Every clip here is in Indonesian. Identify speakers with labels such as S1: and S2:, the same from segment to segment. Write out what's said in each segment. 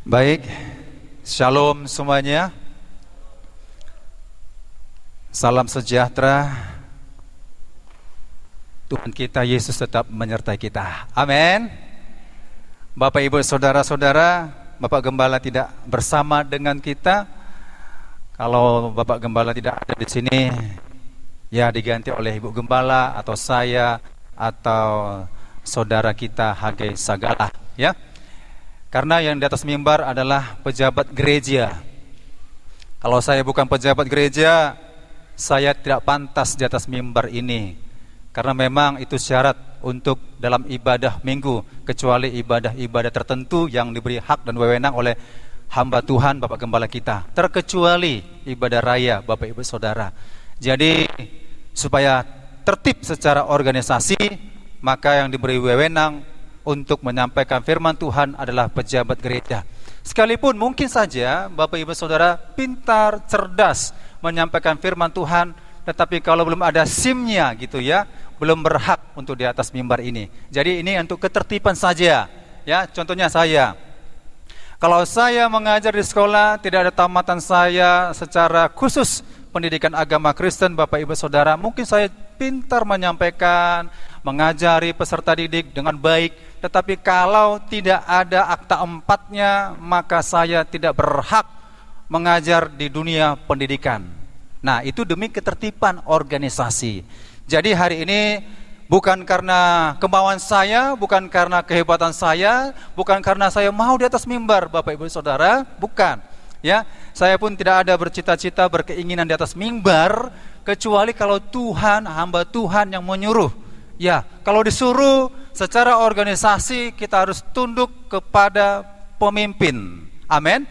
S1: Baik, shalom semuanya. Salam sejahtera. Tuhan kita Yesus tetap menyertai kita. Amin. Bapak, Ibu, saudara-saudara, Bapak Gembala tidak bersama dengan kita. Kalau Bapak Gembala tidak ada di sini, ya diganti oleh Ibu Gembala atau saya atau saudara kita Hage Sagala, ya. Karena yang di atas mimbar adalah pejabat gereja. Kalau saya bukan pejabat gereja, saya tidak pantas di atas mimbar ini. Karena memang itu syarat untuk dalam ibadah minggu, kecuali ibadah-ibadah tertentu yang diberi hak dan wewenang oleh hamba Tuhan Bapak Gembala kita. Terkecuali ibadah raya Bapak Ibu Saudara. Jadi supaya tertib secara organisasi, maka yang diberi wewenang untuk menyampaikan firman Tuhan adalah pejabat gereja. Sekalipun mungkin saja Bapak Ibu Saudara pintar, cerdas menyampaikan firman Tuhan, tetapi kalau belum ada SIM-nya gitu ya, belum berhak untuk di atas mimbar ini. Jadi ini untuk ketertiban saja ya. Contohnya saya, kalau saya mengajar di sekolah, tidak ada tamatan saya secara khusus pendidikan agama Kristen, Bapak Ibu Saudara, mungkin saya pintar menyampaikan, mengajari peserta didik dengan baik, tetapi kalau tidak ada akta 4-nya, maka saya tidak berhak mengajar di dunia pendidikan. Nah, itu demi ketertiban organisasi. Jadi hari ini bukan karena kemauan saya, bukan karena kehebatan saya, bukan karena saya mau di atas mimbar, Bapak Ibu Saudara, bukan. Ya, saya pun tidak ada bercita-cita, berkeinginan di atas mimbar, kecuali kalau Tuhan, hamba Tuhan yang menyuruh. Ya, kalau disuruh secara organisasi kita harus tunduk kepada pemimpin. Amin.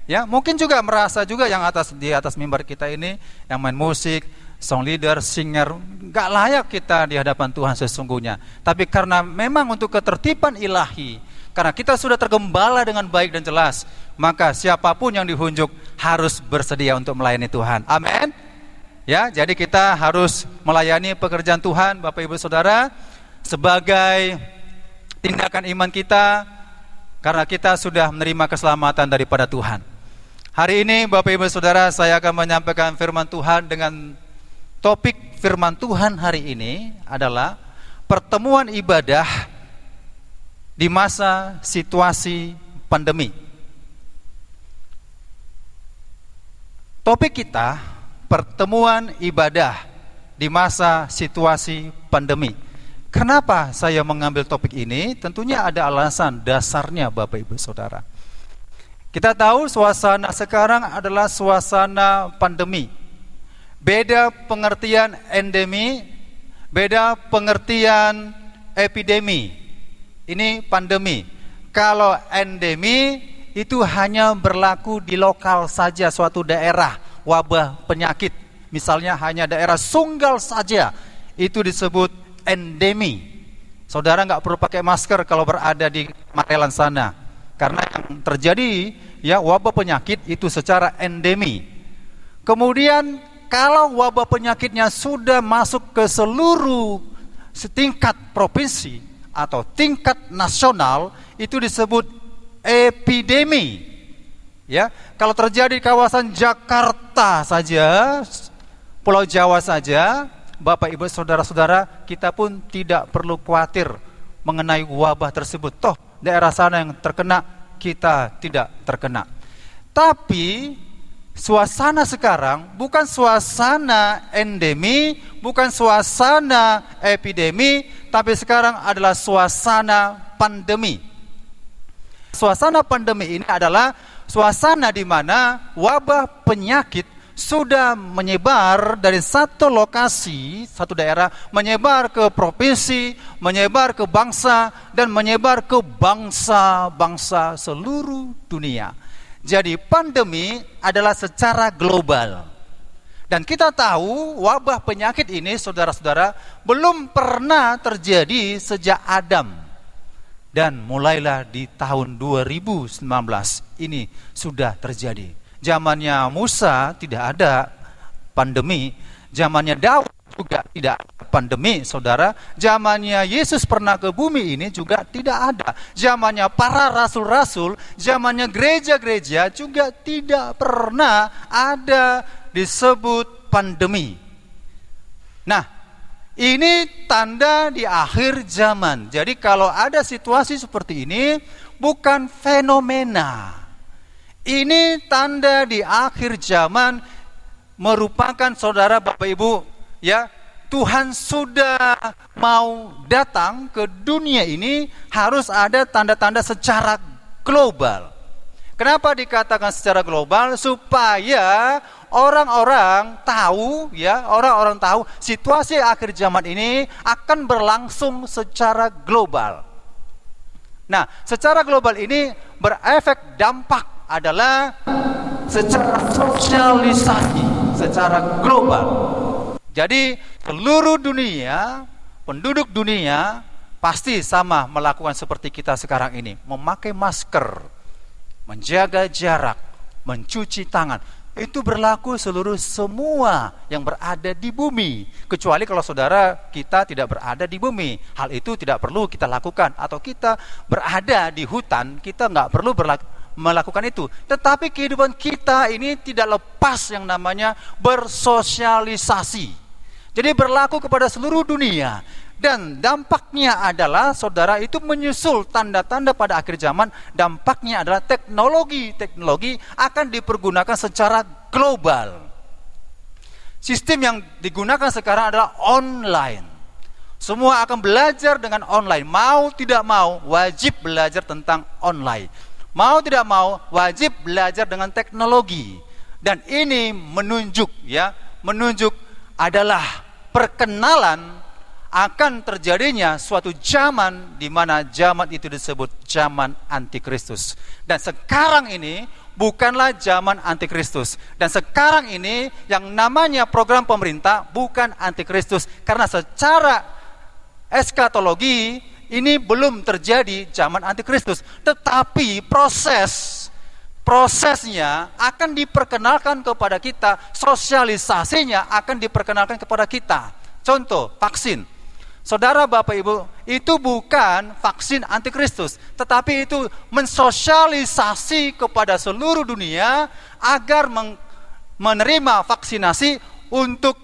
S1: Ya, mungkin juga merasa juga yang di atas mimbar kita ini yang main musik, song leader, singer, gak layak kita di hadapan Tuhan sesungguhnya. Tapi karena memang untuk ketertiban ilahi, karena kita sudah tergembala dengan baik dan jelas, maka siapapun yang dihunjuk harus bersedia untuk melayani Tuhan. Amin. Ya, jadi kita harus melayani pekerjaan Tuhan, Bapak Ibu Saudara, sebagai tindakan iman kita, karena kita sudah menerima keselamatan daripada Tuhan. Hari ini Bapak Ibu Saudara, saya akan menyampaikan firman Tuhan dengan topik firman Tuhan hari ini adalah pertemuan ibadah di masa situasi pandemi. Topik kita, pertemuan ibadah di masa situasi pandemi. Kenapa saya mengambil topik ini? Tentunya ada alasan dasarnya Bapak Ibu Saudara. Kita tahu suasana sekarang adalah suasana pandemi. Beda pengertian endemi, beda pengertian epidemi. Ini pandemi. Kalau endemi itu hanya berlaku di lokal saja, suatu daerah, wabah penyakit. Misalnya hanya daerah Sunggal saja, itu disebut endemi. Saudara nggak perlu pakai masker kalau berada di Magelang sana, karena yang terjadi ya wabah penyakit itu secara endemi. Kemudian kalau wabah penyakitnya sudah masuk ke seluruh setingkat provinsi atau tingkat nasional, itu disebut epidemi. Ya, kalau terjadi di kawasan Jakarta saja, Pulau Jawa saja, Bapak Ibu Saudara-saudara, kita pun tidak perlu khawatir mengenai wabah tersebut. Toh daerah sana yang terkena, kita tidak terkena. Tapi suasana sekarang bukan suasana endemi, bukan suasana epidemi, tapi sekarang adalah suasana pandemi. Suasana pandemi ini adalah suasana di mana wabah penyakit sudah menyebar dari satu lokasi, satu daerah, menyebar ke provinsi, menyebar ke bangsa, dan menyebar ke bangsa-bangsa seluruh dunia. Jadi pandemi adalah secara global. Dan kita tahu wabah penyakit ini, saudara-saudara, belum pernah terjadi sejak Adam. Dan mulailah di tahun 2019 ini sudah terjadi. Zamannya Musa tidak ada pandemi, zamannya Daud juga tidak ada pandemi, saudara. Zamannya Yesus pernah ke bumi ini juga tidak ada. Zamannya para rasul-rasul, zamannya gereja-gereja juga tidak pernah ada disebut pandemi. Nah, ini tanda di akhir zaman. Jadi kalau ada situasi seperti ini, bukan fenomena. Ini tanda di akhir zaman, merupakan saudara Bapak Ibu, ya, Tuhan sudah mau datang ke dunia ini, harus ada tanda-tanda secara global. Kenapa dikatakan secara global? Supaya orang-orang tahu, ya, orang-orang tahu situasi akhir zaman ini akan berlangsung secara global. Nah, secara global ini berefek dampak adalah secara sosialisasi, secara global. Jadi seluruh dunia, penduduk dunia pasti sama melakukan seperti kita sekarang ini, memakai masker, menjaga jarak, mencuci tangan. Itu berlaku seluruh semua yang berada di bumi. Kecuali kalau saudara kita tidak berada di bumi, hal itu tidak perlu kita lakukan. Atau kita berada di hutan, kita nggak perlu melakukan itu. Tetapi kehidupan kita ini tidak lepas yang namanya bersosialisasi. Jadi berlaku kepada seluruh dunia. Dan dampaknya adalah, saudara, itu menyusul tanda-tanda pada akhir zaman. Dampaknya adalah teknologi akan dipergunakan secara global. Sistem yang digunakan sekarang adalah online. Semua akan belajar dengan online. Mau tidak mau, wajib belajar tentang online. Mau tidak mau, wajib belajar dengan teknologi. Dan ini menunjuk adalah perkenalan akan terjadinya suatu zaman di mana zaman itu disebut zaman antikristus. Dan sekarang ini bukanlah zaman antikristus. Dan sekarang ini yang namanya program pemerintah bukan antikristus. Karena secara eskatologi ini belum terjadi zaman antikristus. Tetapi prosesnya akan diperkenalkan kepada kita, sosialisasinya akan diperkenalkan kepada kita. Contoh, vaksin. Saudara Bapak Ibu, itu bukan vaksin antikristus, tetapi itu mensosialisasi kepada seluruh dunia agar menerima vaksinasi untuk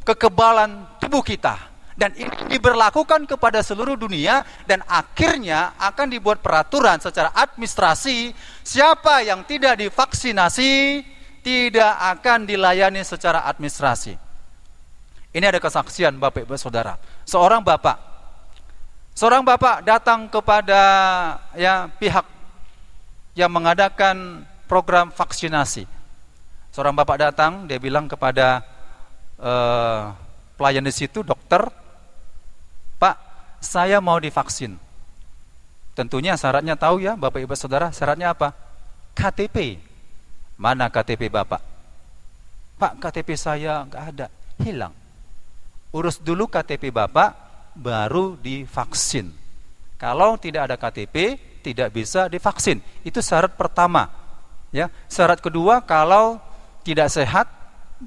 S1: kekebalan tubuh kita. Dan ini diberlakukan kepada seluruh dunia, dan akhirnya akan dibuat peraturan secara administrasi, siapa yang tidak divaksinasi tidak akan dilayani secara administrasi. Ini ada kesaksian Bapak Ibu Saudara. Seorang bapak datang kepada pihak yang mengadakan program vaksinasi. Seorang bapak datang, dia bilang kepada pelayan di situ, dokter, Pak, saya mau divaksin. Tentunya syaratnya tahu ya Bapak Ibu Saudara, syaratnya apa? KTP. Mana KTP Bapak? Pak, KTP saya nggak ada, hilang. Urus dulu KTP Bapak, baru divaksin. Kalau tidak ada KTP, tidak bisa divaksin. Itu syarat pertama. Ya, syarat kedua, kalau tidak sehat,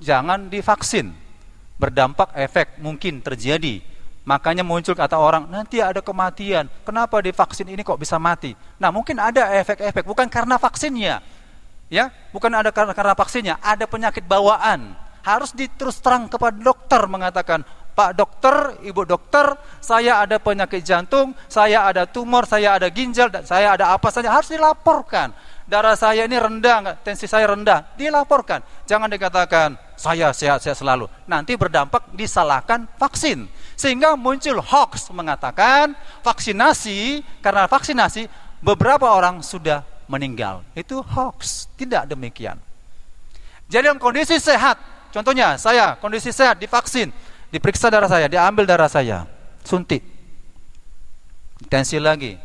S1: jangan divaksin. Berdampak efek mungkin terjadi. Makanya muncul kata orang, nanti ada kematian. Kenapa divaksin ini kok bisa mati? Nah, mungkin ada efek-efek, bukan karena vaksinnya. Ya, bukan ada karena vaksinnya, ada penyakit bawaan. Harus diterus terang kepada dokter, mengatakan, Pak dokter, ibu dokter, saya ada penyakit jantung, saya ada tumor, saya ada ginjal, saya ada apa saja, harus dilaporkan. Darah saya ini rendah, tensi saya rendah, dilaporkan. Jangan dikatakan, saya sehat-sehat selalu. Nanti berdampak disalahkan vaksin. Sehingga muncul hoax mengatakan vaksinasi, karena vaksinasi beberapa orang sudah meninggal. Itu hoax, tidak demikian. Jadi dalam kondisi sehat, contohnya saya kondisi sehat divaksin, diperiksa darah saya, diambil darah saya, suntik, tensi lagi,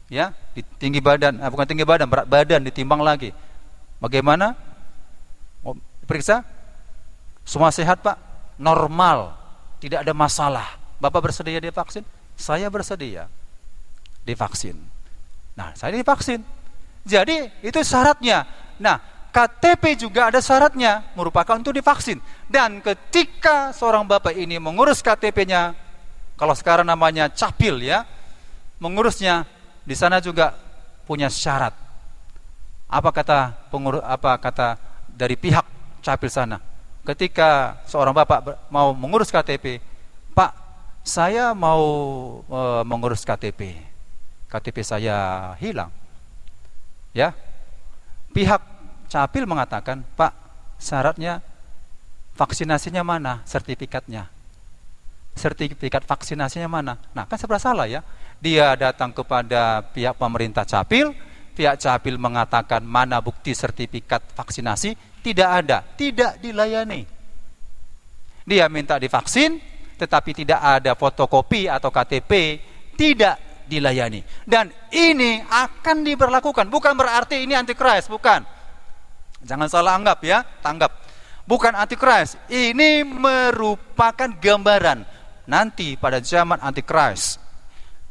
S1: ya, tinggi badan, bukan tinggi badan, berat badan ditimbang lagi. Bagaimana? Periksa, semua sehat Pak, normal, tidak ada masalah. Bapak bersedia divaksin? Saya bersedia divaksin. Nah, saya divaksin. Jadi itu syaratnya. Nah, KTP juga ada syaratnya, merupakan untuk divaksin. Dan ketika seorang bapak ini mengurus KTP-nya, kalau sekarang namanya capil ya, mengurusnya, di sana juga punya syarat. Apa kata dari pihak capil sana? Ketika seorang bapak mau mengurus KTP, Pak, saya mau mengurus KTP saya hilang. Ya, pihak capil mengatakan, Pak, syaratnya vaksinasinya mana? Sertifikat vaksinasinya mana? Nah, kan serba salah ya. Dia datang kepada pihak pemerintah capil, pihak capil mengatakan mana bukti sertifikat vaksinasi, tidak ada, tidak dilayani. Dia minta divaksin, tetapi tidak ada fotokopi atau KTP, tidak dilayani. Dan ini akan diberlakukan, bukan berarti ini antikris, bukan. Jangan salah anggap ya, tanggap. Bukan antikris, ini merupakan gambaran nanti pada zaman antikris.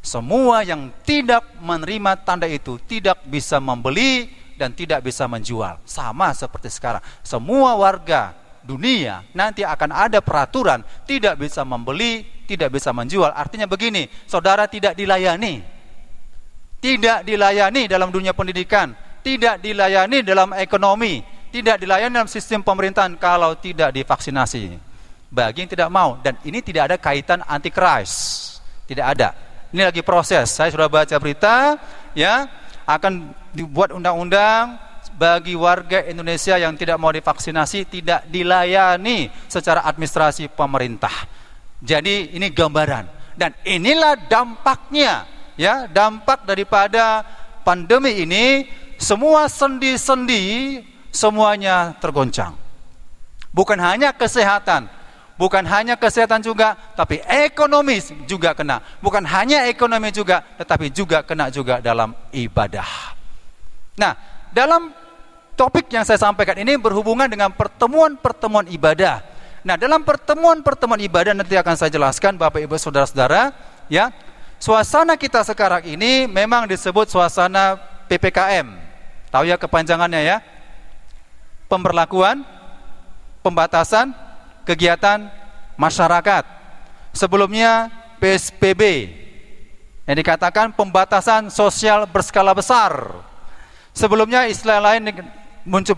S1: Semua yang tidak menerima tanda itu tidak bisa membeli dan tidak bisa menjual. Sama seperti sekarang. Semua warga dunia nanti akan ada peraturan tidak bisa membeli, tidak bisa menjual. Artinya begini, saudara tidak dilayani. Tidak dilayani dalam dunia pendidikan, tidak dilayani dalam ekonomi, tidak dilayani dalam sistem pemerintahan kalau tidak divaksinasi. Bagi yang tidak mau, dan ini tidak ada kaitan antikris, tidak ada. Ini lagi proses. Saya sudah baca berita, ya, akan dibuat undang-undang bagi warga Indonesia yang tidak mau divaksinasi tidak dilayani secara administrasi pemerintah. Jadi ini gambaran, dan inilah dampaknya, ya, dampak daripada pandemi ini. Semua sendi-sendi semuanya tergoncang. Bukan hanya kesehatan, juga, tapi ekonomi juga kena. Bukan hanya ekonomi juga, tetapi juga kena juga dalam ibadah. Nah, dalam topik yang saya sampaikan ini berhubungan dengan pertemuan-pertemuan ibadah. Nah, dalam pertemuan-pertemuan ibadah nanti akan saya jelaskan, Bapak Ibu Saudara-saudara, ya. Suasana kita sekarang ini memang disebut suasana PPKM. Tahu ya kepanjangannya ya? Pemberlakuan, pembatasan kegiatan masyarakat. Sebelumnya PSBB, yang dikatakan pembatasan sosial berskala besar. Sebelumnya istilah lain muncul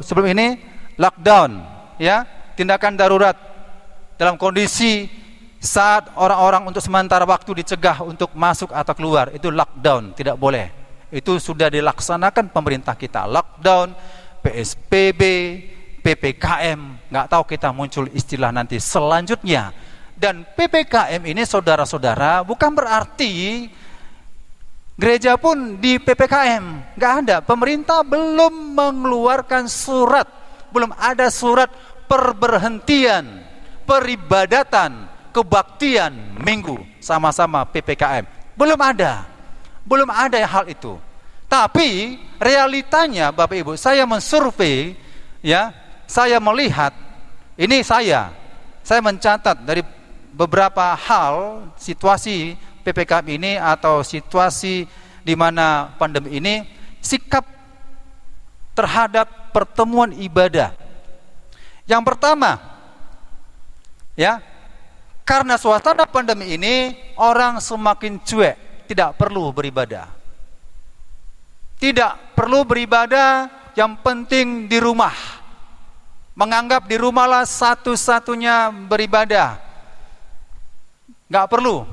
S1: sebelum ini lockdown, ya, tindakan darurat dalam kondisi saat orang-orang untuk sementara waktu dicegah untuk masuk atau keluar, itu lockdown, tidak boleh. Itu sudah dilaksanakan pemerintah kita, lockdown, PSBB, PPKM, nggak tahu kita muncul istilah nanti selanjutnya. Dan PPKM ini saudara-saudara bukan berarti gereja pun di PPKM, nggak ada. Pemerintah belum mengeluarkan surat, belum ada surat perberhentian peribadatan kebaktian minggu sama-sama PPKM, belum ada hal itu. Tapi realitanya Bapak Ibu, saya mensurvei, ya, saya melihat, ini saya mencatat dari beberapa hal situasi PPKM ini atau situasi di mana pandemi ini, sikap terhadap pertemuan ibadah. Yang pertama, ya, karena suasana pandemi ini orang semakin cuek, tidak perlu beribadah. Tidak perlu beribadah, yang penting di rumah. Menganggap di rumahlah satu-satunya beribadah. Nggak perlu.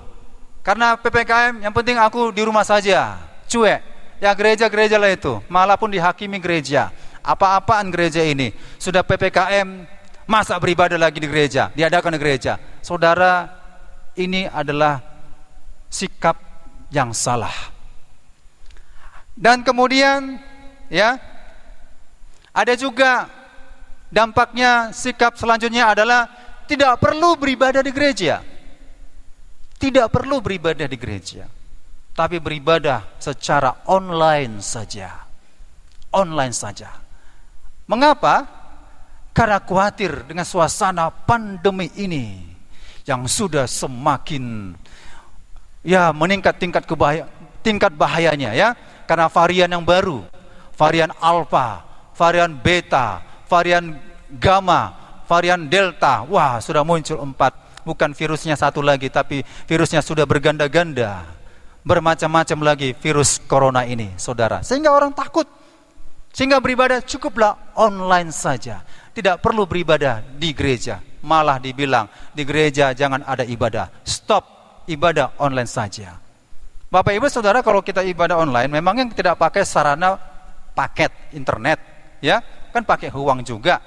S1: Karena PPKM yang penting aku di rumah saja. Cuek. Ya gereja-gereja lah itu. Malah pun dihakimi gereja. Apa-apaan gereja ini. Sudah PPKM, masa beribadah lagi di gereja, diadakan di gereja. Saudara, ini adalah sikap yang salah. Dan kemudian, ya, ada juga dampaknya, sikap selanjutnya adalah tidak perlu beribadah di gereja. Tidak perlu beribadah di gereja, tapi beribadah secara online saja. Online saja. Mengapa? Karena khawatir dengan suasana pandemi ini yang sudah semakin, ya, meningkat tingkat bahayanya, ya, karena varian yang baru, varian Alpha, varian beta, varian gamma, varian delta. Wah, sudah muncul 4. Bukan virusnya satu lagi, tapi virusnya sudah berganda-ganda. Bermacam-macam lagi virus corona ini, saudara. Sehingga orang takut. Sehingga beribadah cukuplah online saja. Tidak perlu beribadah di gereja. Malah dibilang, di gereja jangan ada ibadah. Stop, ibadah online saja. Bapak Ibu Saudara, kalau kita ibadah online, memangnya tidak pakai sarana paket internet, ya, kan pakai uang juga.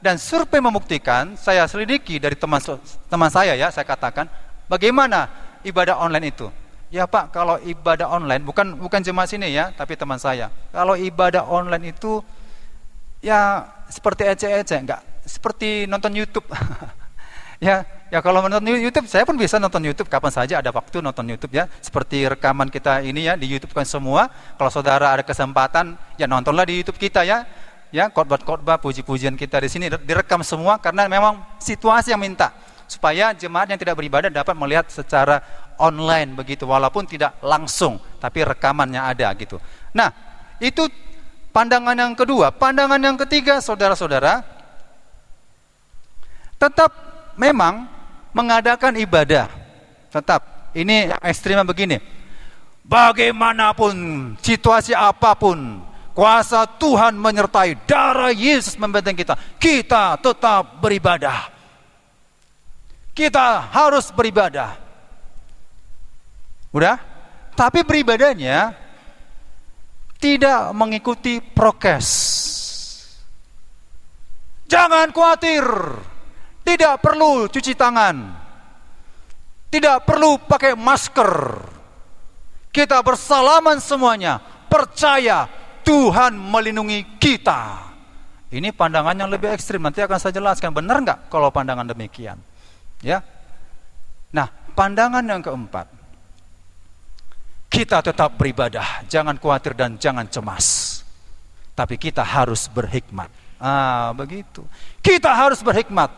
S1: Dan survei membuktikan, saya selidiki dari teman saya, ya, saya katakan, bagaimana ibadah online itu? Ya Pak, kalau ibadah online, bukan jemaat sini ya, tapi teman saya. Kalau ibadah online itu, ya seperti ecek-ecek, enggak seperti nonton YouTube. Ya kalau menonton YouTube, saya pun bisa nonton YouTube kapan saja ada waktu nonton YouTube, ya. Seperti rekaman kita ini, ya, di YouTube kan semua. Kalau saudara ada kesempatan, ya nontonlah di YouTube kita, ya. Ya, khotbah-khotbah, puji-pujian kita di sini direkam semua karena memang situasi yang minta supaya jemaat yang tidak beribadah dapat melihat secara online begitu, walaupun tidak langsung, tapi rekamannya ada gitu. Nah, itu pandangan yang kedua. Pandangan yang ketiga, saudara-saudara, tetap memang mengadakan ibadah. Tetap, ini yang ekstrimnya begini. Bagaimanapun, situasi apapun, kuasa Tuhan menyertai, darah Yesus membenteng kita, kita tetap beribadah. Kita harus beribadah. Udah? Tapi beribadahnya tidak mengikuti prokes. Jangan khawatir, tidak perlu cuci tangan, tidak perlu pakai masker. Kita bersalaman semuanya, percaya Tuhan melindungi kita. Ini pandangan yang lebih ekstrim, nanti akan saya jelaskan. Benar nggak kalau pandangan demikian? Ya. Nah, pandangan yang keempat, kita tetap beribadah, jangan khawatir dan jangan cemas. Tapi kita harus berhikmat. Begitu. Kita harus berhikmat.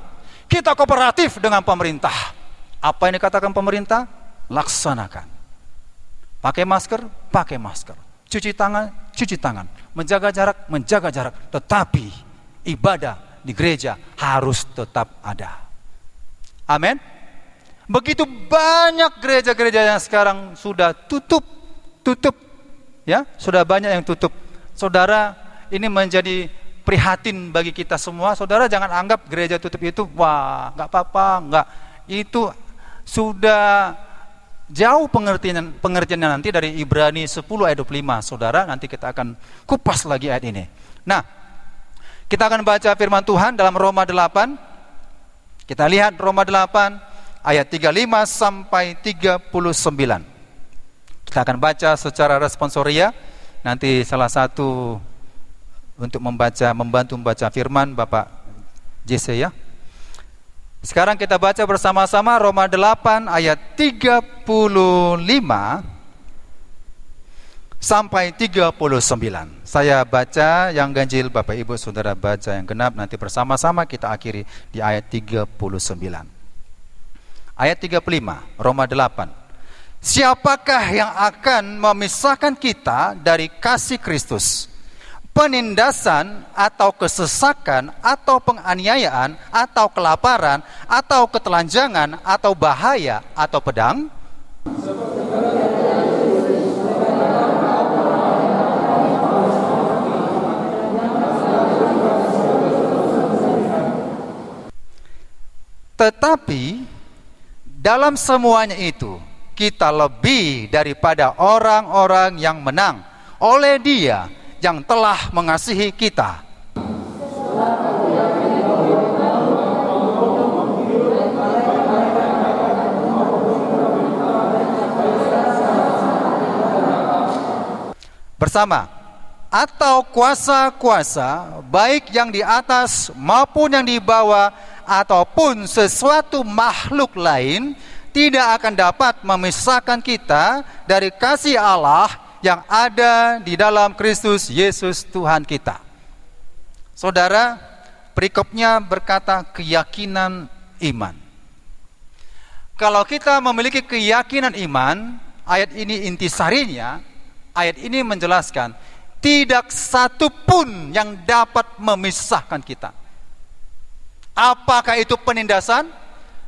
S1: Kita kooperatif dengan pemerintah. Apa yang dikatakan pemerintah? Laksanakan. Pakai masker, pakai masker. Cuci tangan, cuci tangan. Menjaga jarak, menjaga jarak. Tetapi ibadah di gereja harus tetap ada. Amin. Begitu banyak gereja-gereja yang sekarang sudah tutup, ya, sudah banyak yang tutup. Saudara, ini menjadi prihatin bagi kita semua. Saudara jangan anggap gereja tutup itu, wah, nggak apa-apa, nggak. Itu sudah jauh pengertiannya nanti dari Ibrani 10 ayat 25. Saudara, nanti kita akan kupas lagi ayat ini. Nah, kita akan baca firman Tuhan dalam Roma 8. Kita lihat Roma 8 ayat 35 sampai 39. Kita akan baca secara responsoria. Nanti salah satu untuk membantu membaca firman Bapak JC, ya. Sekarang kita baca bersama-sama Roma 8 ayat 35 sampai 39. Saya baca yang ganjil, Bapak Ibu Saudara baca yang genap, nanti bersama-sama kita akhiri di ayat 39. Ayat 35, Roma 8. Siapakah yang akan memisahkan kita dari kasih Kristus? Penindasan atau kesesakan atau penganiayaan atau kelaparan atau ketelanjangan atau bahaya atau pedang? Tetapi dalam semuanya itu kita lebih daripada orang-orang yang menang oleh Dia yang telah mengasihi kita. Bersama, atau kuasa-kuasa baik yang di atas maupun yang di bawah ataupun sesuatu makhluk lain tidak akan dapat memisahkan kita dari kasih Allah yang ada di dalam Kristus Yesus Tuhan kita. Saudara, perikopnya berkata keyakinan iman. Kalau kita memiliki keyakinan iman, ayat ini intisarinya, ayat ini menjelaskan Tidak satu pun yang dapat memisahkan kita. Apakah itu penindasan?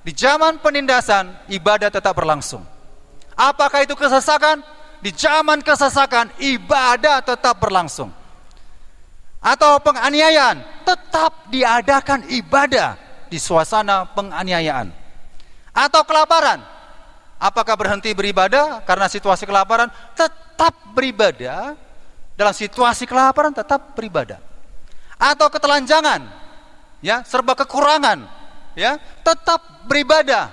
S1: Di zaman penindasan, ibadah tetap berlangsung. Apakah itu kesesakan? Di zaman kesesakan, ibadah tetap berlangsung. Atau penganiayaan, tetap diadakan ibadah di suasana penganiayaan. Atau kelaparan, apakah berhenti beribadah karena situasi kelaparan? Tetap beribadah. Dalam situasi kelaparan tetap beribadah. Atau ketelanjangan, ya, serba kekurangan, ya, tetap beribadah.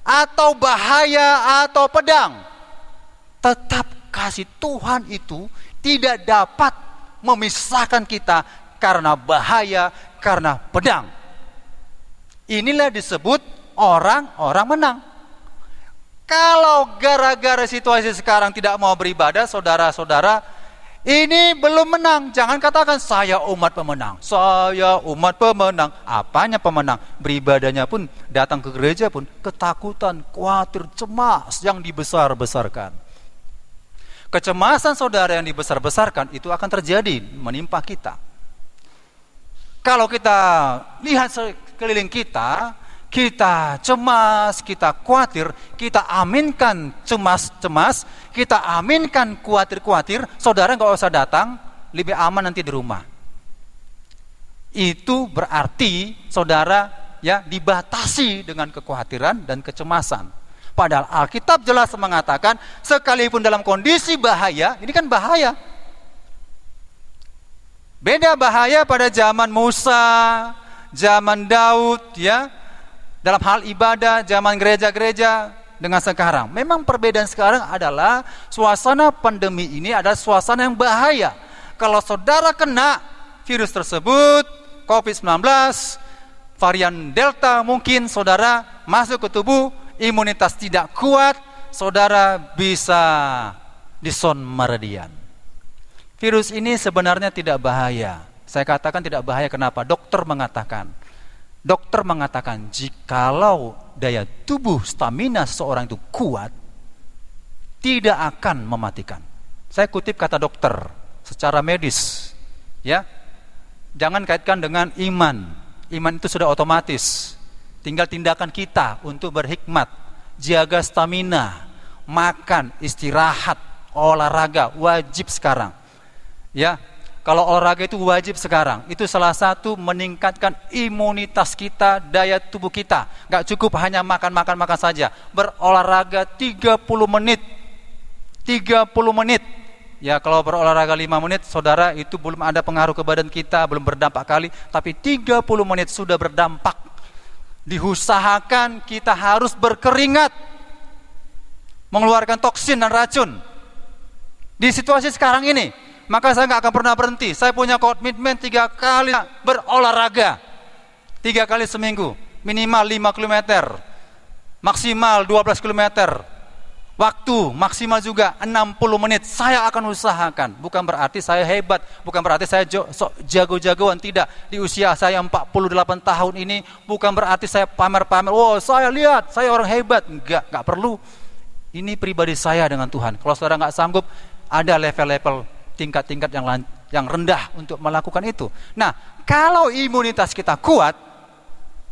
S1: Atau bahaya atau pedang, tetap kasih Tuhan itu tidak dapat memisahkan kita karena bahaya, karena pedang. Inilah disebut orang-orang menang. Kalau gara-gara situasi sekarang tidak mau beribadah, saudara-saudara, ini belum menang. Jangan katakan saya umat pemenang. Saya umat pemenang. Apanya pemenang? Beribadahnya pun, datang ke gereja pun ketakutan, khawatir, cemas yang dibesar-besarkan. Kecemasan saudara yang dibesar-besarkan itu akan terjadi menimpa kita. Kalau kita lihat sekeliling kita, kita cemas, kita khawatir, kita aminkan cemas-cemas, kita aminkan khawatir-khawatir, saudara nggak usah datang, lebih aman nanti di rumah. Itu berarti saudara ya dibatasi dengan kekhawatiran dan kecemasan. Padahal Alkitab jelas mengatakan sekalipun dalam kondisi bahaya, ini kan bahaya. Beda bahaya pada zaman Musa, zaman Daud, ya. Dalam hal ibadah, zaman gereja-gereja dengan sekarang. Memang perbedaan sekarang adalah suasana pandemi ini adalah suasana yang bahaya. Kalau saudara kena virus tersebut, COVID-19, varian Delta, mungkin saudara masuk ke tubuh, imunitas tidak kuat, saudara bisa dison meridian. Virus ini sebenarnya tidak bahaya. Saya katakan tidak bahaya, kenapa? Dokter mengatakan jikalau daya tubuh stamina seseorang itu kuat, tidak akan mematikan. Saya kutip kata dokter secara medis, ya. Jangan kaitkan dengan iman. Iman itu sudah otomatis. Tinggal tindakan kita untuk berhikmat, jaga stamina, makan, istirahat, olahraga wajib sekarang. Ya. Kalau olahraga itu wajib sekarang, itu salah satu meningkatkan imunitas kita, daya tubuh kita. Gak cukup hanya makan saja. Berolahraga 30 menit. 30 menit. Ya kalau berolahraga 5 menit, saudara itu belum ada pengaruh ke badan kita, belum berdampak kali. Tapi 30 menit sudah berdampak. Diusahakan kita harus berkeringat. Mengeluarkan toksin dan racun. Di situasi sekarang ini, maka saya nggak akan pernah berhenti. Saya punya komitmen 3 kali berolahraga, 3 kali seminggu, minimal 5 km, maksimal 12 km, waktu maksimal juga 60 menit. Saya akan usahakan. Bukan berarti saya hebat, bukan berarti saya jago-jagoan, tidak. Di usia saya 48 tahun ini, bukan berarti saya pamer-pamer. Oh, saya lihat, saya orang hebat. Nggak perlu. Ini pribadi saya dengan Tuhan. Kalau saudara nggak sanggup, ada level-level tingkat-tingkat yang rendah untuk melakukan itu. Nah, kalau imunitas kita kuat,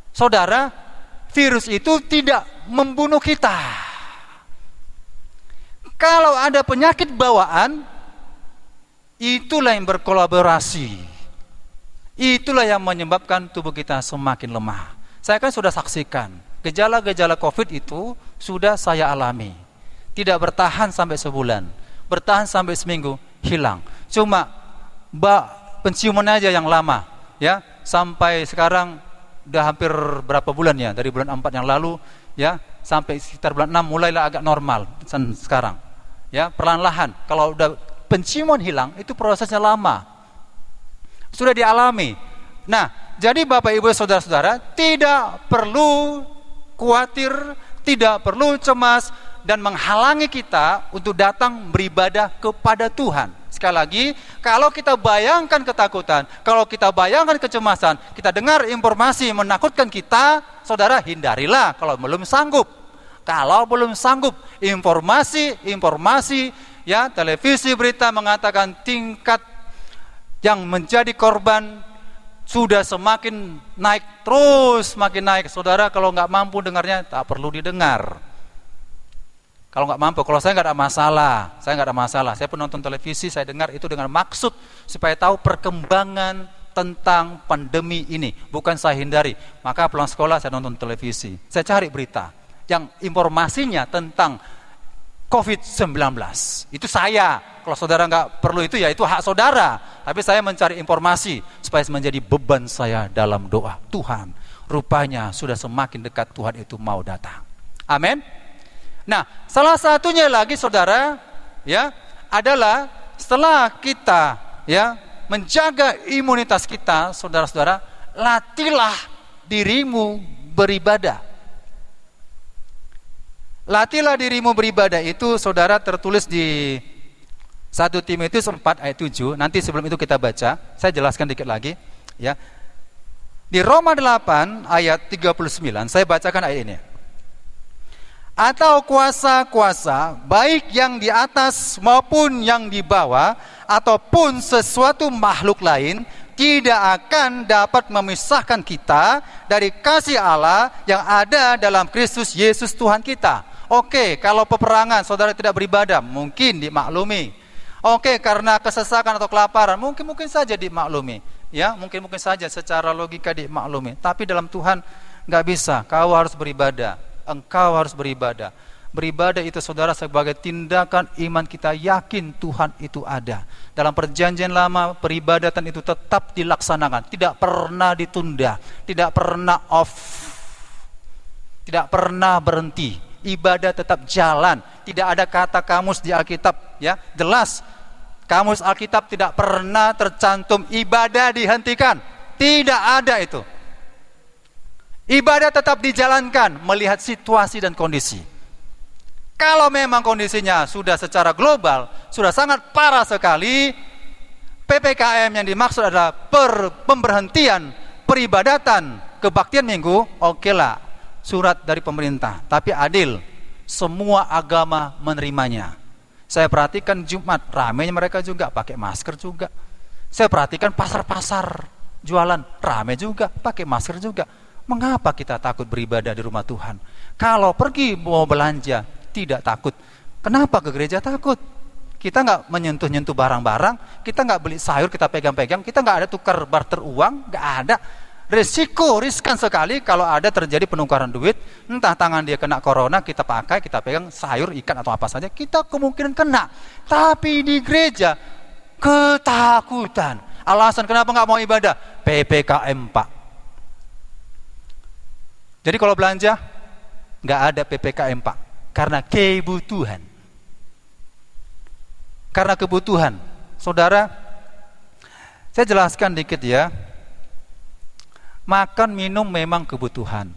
S1: saudara, virus itu tidak membunuh kita. Kalau ada penyakit bawaan, itulah yang berkolaborasi. Itulah yang menyebabkan tubuh kita semakin lemah. Saya kan sudah saksikan, gejala-gejala COVID itu sudah saya alami. Tidak bertahan sampai sebulan, bertahan sampai seminggu, hilang. Cuma penciuman aja yang lama, ya. Sampai sekarang udah hampir berapa bulan ya, dari bulan 4 yang lalu, ya, sampai sekitar bulan 6 mulailah agak normal sekarang. Ya, perlahan-lahan. Kalau udah penciuman hilang, itu prosesnya lama. Sudah dialami. Nah, jadi Bapak Ibu Saudara-saudara, tidak perlu khawatir, tidak perlu cemas dan menghalangi kita untuk datang beribadah kepada Tuhan. Sekali lagi, kalau kita bayangkan ketakutan, kalau kita bayangkan kecemasan, kita dengar informasi menakutkan kita, saudara hindarilah kalau belum sanggup. Kalau belum sanggup, informasi ya, televisi berita mengatakan tingkat yang menjadi korban sudah semakin naik, terus semakin naik. Saudara kalau nggak mampu dengarnya, tak perlu didengar. Kalau nggak mampu, kalau saya nggak ada masalah. Saya pun nonton televisi, saya dengar itu dengan maksud supaya tahu perkembangan tentang pandemi ini. Bukan saya hindari. Maka pulang sekolah saya nonton televisi. Saya cari berita yang informasinya tentang COVID-19. Itu saya. Kalau saudara nggak perlu itu, ya itu hak saudara. Tapi saya mencari informasi supaya menjadi beban saya dalam doa. Tuhan, rupanya sudah semakin dekat Tuhan itu mau datang. Amin. Nah, salah satunya lagi saudara, ya, adalah setelah kita, ya, menjaga imunitas kita, saudara-saudara, latihlah dirimu beribadah. Latihlah dirimu beribadah itu saudara tertulis di 1 Timotius 4 ayat 7. Nanti sebelum itu kita baca, saya jelaskan dikit lagi, ya. Di Roma 8 ayat 39, saya bacakan ayat ini. Atau kuasa-kuasa baik yang di atas maupun yang di bawah ataupun sesuatu makhluk lain tidak akan dapat memisahkan kita dari kasih Allah yang ada dalam Kristus Yesus Tuhan kita. Oke, kalau peperangan saudara tidak beribadah, mungkin dimaklumi. Oke, karena kesesakan atau kelaparan, mungkin saja dimaklumi. Ya, mungkin saja secara logika dimaklumi. Tapi dalam Tuhan nggak bisa. Kau harus beribadah. Engkau harus beribadah. Beribadah itu saudara sebagai tindakan iman kita yakin Tuhan itu ada. Dalam perjanjian lama peribadatan itu tetap dilaksanakan, tidak pernah ditunda, tidak pernah off, tidak pernah berhenti. Ibadah tetap jalan. Tidak ada kata kamus di Alkitab, ya, jelas. Kamus Alkitab tidak pernah tercantum ibadah dihentikan. Tidak ada itu. Ibadah tetap dijalankan melihat situasi dan kondisi. Kalau memang kondisinya sudah secara global, sudah sangat parah sekali, PPKM yang dimaksud adalah pemberhentian peribadatan kebaktian minggu, okelah, surat dari pemerintah. Tapi adil, semua agama menerimanya. Saya perhatikan Jumat, ramainya mereka juga, pakai masker juga. Saya perhatikan pasar-pasar jualan, ramai juga, pakai masker juga. Mengapa kita takut beribadah di rumah Tuhan? Kalau pergi mau belanja, tidak takut. Kenapa ke gereja takut? Kita nggak menyentuh-nyentuh barang-barang, kita nggak beli sayur, kita pegang-pegang, kita nggak ada tukar barter uang, nggak ada. Riskan sekali kalau ada terjadi penukaran duit, entah tangan dia kena corona, kita pakai, kita pegang sayur, ikan atau apa saja, kita kemungkinan kena. Tapi di gereja, ketakutan. Alasan kenapa nggak mau ibadah? PPKM, Pak. Jadi kalau belanja nggak ada PPKM, Pak, karena kebutuhan. Karena kebutuhan, saudara. Saya jelaskan dikit ya. Makan minum memang kebutuhan.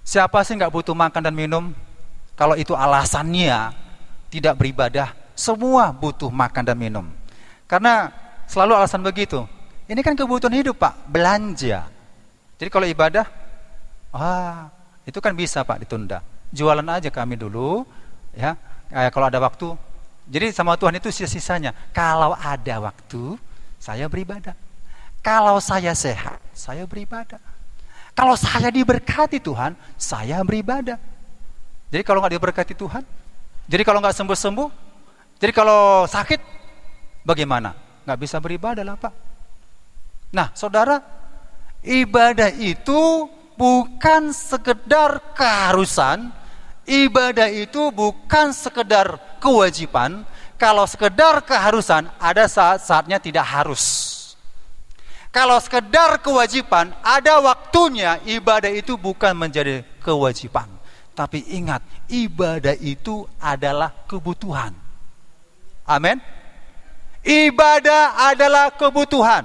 S1: Siapa sih nggak butuh makan dan minum? Kalau itu alasannya tidak beribadah, semua butuh makan dan minum. Karena selalu alasan begitu. Ini kan kebutuhan hidup, Pak, belanja. Jadi kalau ibadah, itu kan bisa, Pak, ditunda. Jualan aja kami dulu, ya. Kalau ada waktu. Jadi sama Tuhan itu sisa-sisanya. Kalau ada waktu, saya beribadah. Kalau saya sehat, saya beribadah. Kalau saya diberkati Tuhan, saya beribadah. Jadi kalau nggak diberkati Tuhan, jadi kalau nggak sembuh-sembuh, jadi kalau sakit, bagaimana? Nggak bisa beribadah lah, Pak. Nah, saudara, ibadah itu bukan sekedar keharusan, ibadah itu bukan sekedar kewajiban. Kalau sekedar keharusan, ada saat-saatnya tidak harus. Kalau sekedar kewajiban, ada waktunya. Ibadah itu bukan menjadi kewajiban. Tapi ingat, ibadah itu adalah kebutuhan. Amin. Ibadah adalah kebutuhan.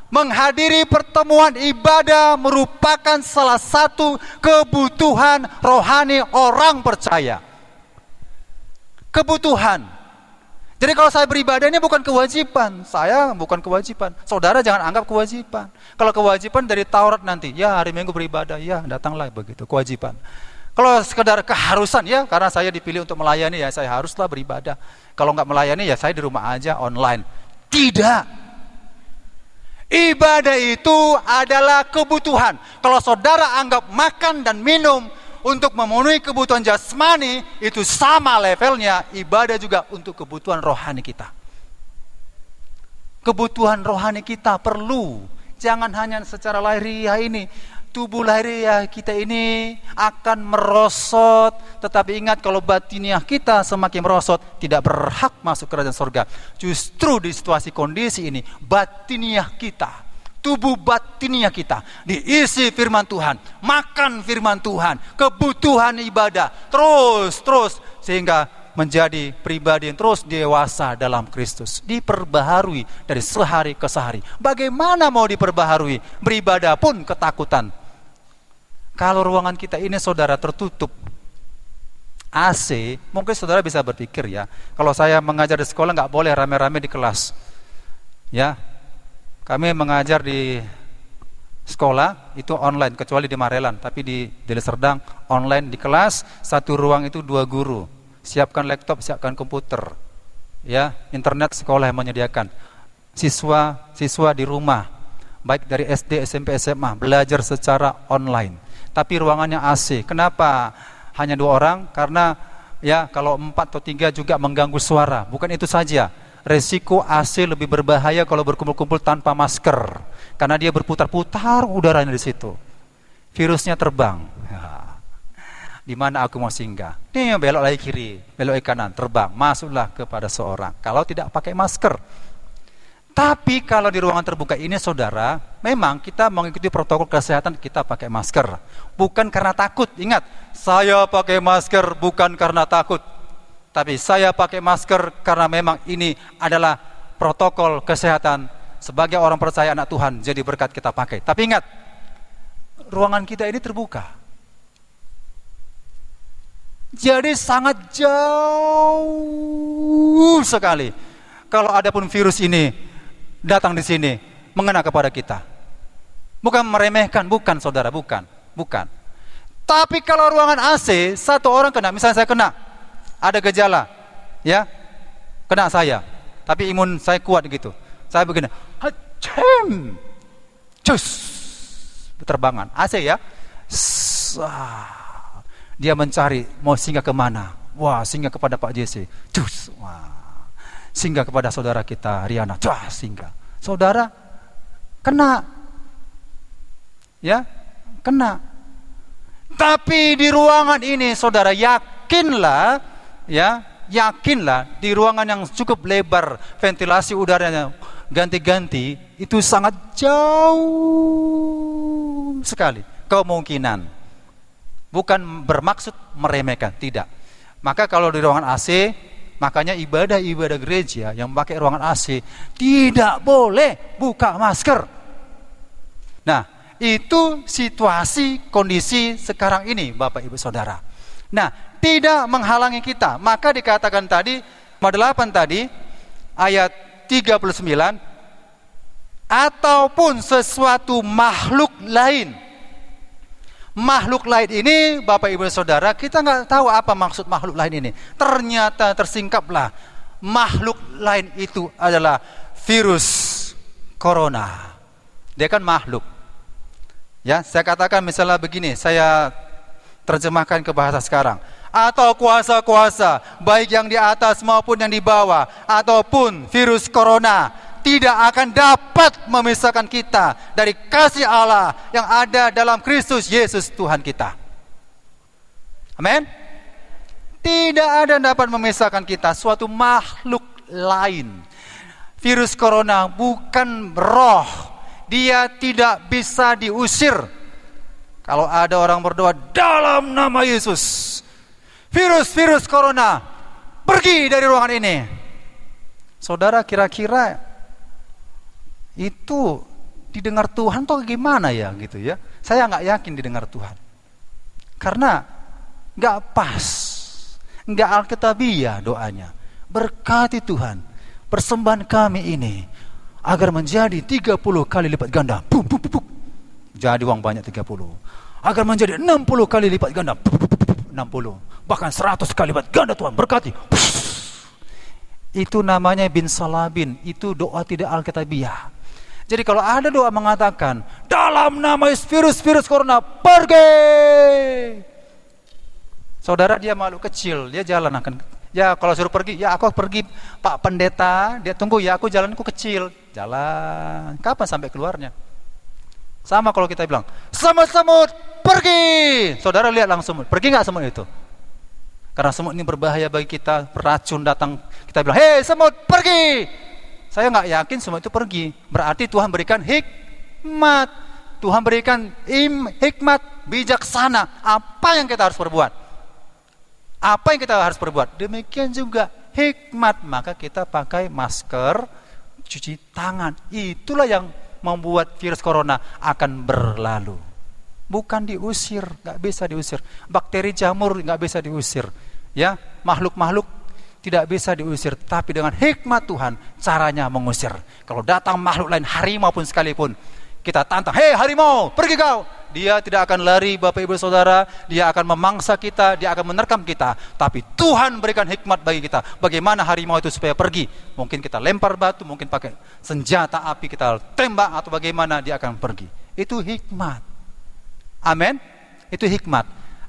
S1: Menghadiri pertemuan ibadah merupakan salah satu kebutuhan rohani orang percaya. Kebutuhan. Jadi kalau saya beribadah ini bukan kewajiban. Saya bukan kewajiban. Saudara jangan anggap kewajiban. Kalau kewajiban dari Taurat nanti, ya hari Minggu beribadah, ya datanglah begitu, kewajiban. Kalau sekedar keharusan ya, karena saya dipilih untuk melayani ya saya haruslah beribadah. Kalau nggak melayani ya saya di rumah aja online. Tidak. Ibadah itu adalah kebutuhan. Kalau saudara anggap makan dan minum untuk memenuhi kebutuhan jasmani, itu sama levelnya ibadah juga untuk kebutuhan rohani kita. Kebutuhan rohani kita perlu. Jangan hanya secara lahiriah ini. Tubuh lahiriah kita ini akan merosot, tetapi ingat kalau batiniah kita semakin merosot, tidak berhak masuk kerajaan surga. Justru di situasi kondisi ini, batiniah kita, tubuh batiniah kita diisi firman Tuhan, makan firman Tuhan, kebutuhan ibadah, terus sehingga menjadi pribadi yang terus dewasa dalam Kristus, diperbaharui dari sehari ke sehari. Bagaimana mau diperbaharui? Beribadah pun ketakutan. Kalau ruangan kita ini saudara tertutup AC, mungkin saudara bisa berpikir ya, kalau saya mengajar di sekolah nggak boleh rame-rame di kelas. Ya, kami mengajar di sekolah itu online, kecuali di Marelan, tapi di Deli Serdang online di kelas, satu ruang itu 2 guru. Siapkan laptop, siapkan komputer. Ya, internet sekolah yang menyediakan. Siswa di rumah, baik dari SD, SMP, SMA, belajar secara online. Tapi ruangannya AC. Kenapa hanya 2 orang? Karena ya kalau 4 atau 3 juga mengganggu suara. Bukan itu saja, resiko AC lebih berbahaya kalau berkumpul-kumpul tanpa masker, karena dia berputar-putar udaranya di situ. Virusnya terbang. Ya. Di mana aku mau singgah? Nih belok lagi kiri, belok ke kanan, terbang, masuklah kepada seorang. Kalau tidak pakai masker. Tapi kalau di ruangan terbuka ini saudara, memang kita mengikuti protokol kesehatan, kita pakai masker. Bukan karena takut, ingat, saya pakai masker bukan karena takut. Tapi saya pakai masker karena memang ini adalah protokol kesehatan. Sebagai orang percaya anak Tuhan, jadi berkat kita pakai. Tapi ingat, ruangan kita ini terbuka. Jadi sangat jauh sekali kalau ada pun virus ini datang di sini mengena kepada kita. Bukan meremehkan, bukan saudara, bukan. Tapi kalau ruangan AC, satu orang kena, misalnya saya kena, ada gejala, ya, kena saya, tapi imun saya kuat gitu. Saya begini, hacem, cus, berterbangan, AC ya, dia mencari mau singgah kemana? Wah, singgah kepada Pak JC, cus, wah. Singgah kepada saudara kita Riana, singgah. Saudara kena, ya, kena. Tapi di ruangan ini, saudara yakinlah, ya, yakinlah di ruangan yang cukup lebar, ventilasi udaranya ganti-ganti, itu sangat jauh sekali kemungkinan. Bukan bermaksud meremehkan, tidak. Maka kalau di ruangan AC, makanya ibadah gereja yang pakai ruangan AC tidak boleh buka masker. Nah, itu situasi kondisi sekarang ini Bapak Ibu Saudara. Nah, tidak menghalangi kita. Maka dikatakan tadi, 8 tadi, ayat 39, ataupun sesuatu makhluk lain. Makhluk lain ini Bapak Ibu Saudara, kita nggak tahu apa maksud makhluk lain ini. Ternyata tersingkaplah makhluk lain itu adalah virus corona. Dia kan makhluk. Ya, saya katakan misalnya begini, saya terjemahkan ke bahasa sekarang. Atau kuasa-kuasa, baik yang di atas maupun yang di bawah, ataupun virus corona, tidak akan dapat memisahkan kita dari kasih Allah yang ada dalam Kristus Yesus Tuhan kita. Amin. Tidak ada yang dapat memisahkan kita suatu makhluk lain. Virus corona bukan roh. Dia tidak bisa diusir. Kalau ada orang berdoa dalam nama Yesus, virus corona pergi dari ruangan ini. Saudara, kira-kira itu didengar Tuhan atau gimana ya gitu ya? Saya nggak yakin didengar Tuhan, karena nggak pas, nggak alkitabiah doanya. Berkati Tuhan persembahan kami ini agar menjadi 30 kali lipat ganda. Jadi uang banyak 30. Agar menjadi 60 kali lipat ganda. bahkan 100 kalimat ganda Tuhan berkati. Itu namanya bin salabin, itu doa tidak alkitabiah. Jadi kalau ada doa mengatakan dalam nama virus corona pergi, saudara dia malu kecil, dia jalan akan, ya kalau suruh pergi, ya aku pergi Pak Pendeta, dia tunggu ya aku jalanku kecil, jalan, kapan sampai keluarnya? Sama kalau kita bilang semut pergi, saudara lihat langsung pergi nggak semut itu? Karena semut ini berbahaya bagi kita, beracun datang, kita bilang, hei semut pergi. Saya nggak yakin semut itu pergi. Berarti Tuhan berikan hikmat, Tuhan berikan hikmat bijaksana. Apa yang kita harus perbuat? Apa yang kita harus perbuat? Demikian juga hikmat. Maka kita pakai masker, cuci tangan. Itulah yang membuat virus corona akan berlalu. Bukan diusir, nggak bisa diusir. Bakteri jamur nggak bisa diusir, ya makhluk-makhluk tidak bisa diusir. Tapi dengan hikmat Tuhan caranya mengusir. Kalau datang makhluk lain, harimau pun sekalipun, kita tantang, hei harimau, pergi kau. Dia tidak akan lari, Bapak Ibu Saudara. Dia akan memangsa kita, dia akan menerkam kita. Tapi Tuhan berikan hikmat bagi kita. Bagaimana harimau itu supaya pergi? Mungkin kita lempar batu, mungkin pakai senjata api kita tembak, atau bagaimana dia akan pergi. Itu hikmat. Amin. Itu hikmat.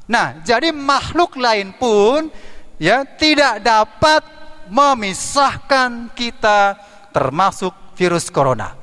S1: Nah, jadi makhluk lain pun ya tidak dapat memisahkan kita termasuk virus corona.